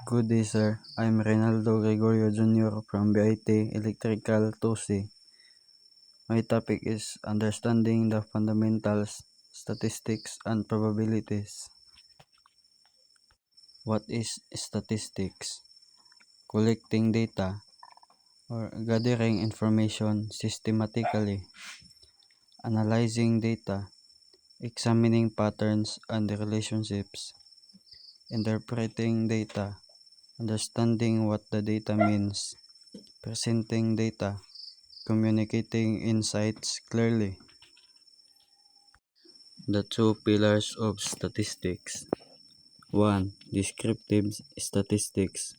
Good day, sir. I'm Reynaldo Gregorio Jr. from BIT Electrical 2C. My topic is understanding the fundamentals, statistics, and probabilities. What is statistics? Collecting data or gathering information systematically, analyzing data, examining patterns and relationships, interpreting data, understanding what the data means, presenting data, communicating insights clearly. The two pillars of statistics. 1. Descriptive statistics.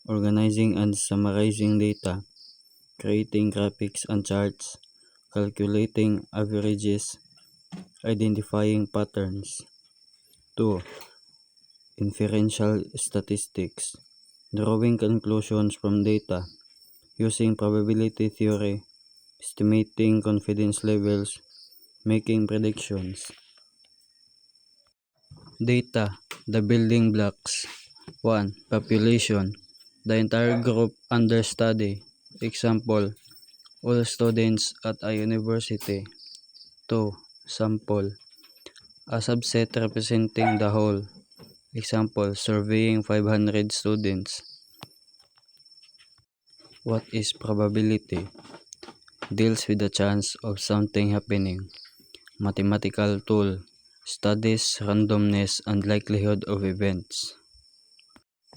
Organizing and summarizing data, creating graphics and charts, calculating averages, identifying patterns. 2. Inferential statistics. Drawing conclusions from data, using probability theory, estimating confidence levels, making predictions. Data, the building blocks. 1. Population, the entire group under study. Example, all students at a university. 2. Sample, a subset representing the whole. Example, surveying 500 students. What is probability? Deals with the chance of something happening. Mathematical tool, studies randomness and likelihood of events.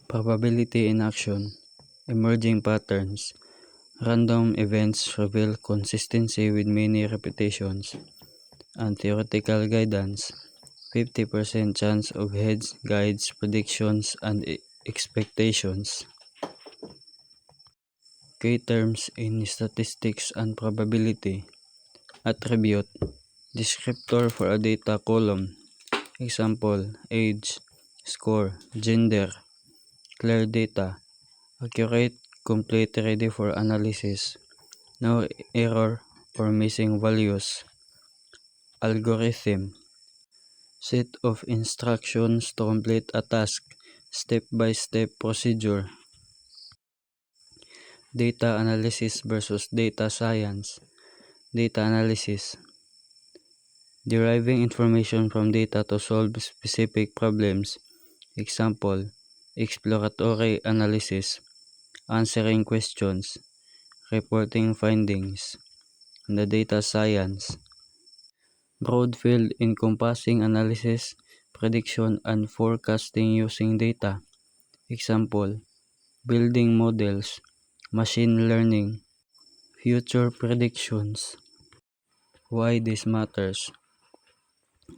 Probability in action, emerging patterns. Random events reveal consistency with many repetitions. And theoretical guidance, 50% chance of heads guides predictions and expectations. Key terms in statistics and probability. Attribute, descriptor for a data column. Example, age, score, gender. Clear data, accurate, complete, ready for analysis. No error or missing values. Algorithm, set of instructions to complete a task, step-by-step procedure. Data analysis versus data science. Data analysis, deriving information from data to solve specific problems. Example, exploratory analysis, answering questions, reporting findings. The data science, broad field encompassing analysis, prediction, and forecasting using data. Example, building models, machine learning, future predictions. Why this matters?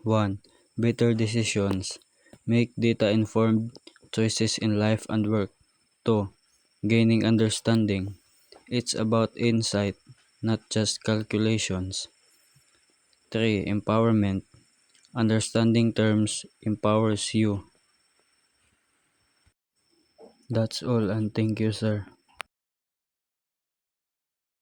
1. Better decisions. Make data-informed choices in life and work. 2. Gaining understanding. It's about insight, not just calculations. 3. Empowerment. Understanding terms empowers you. That's all, and thank you, sir.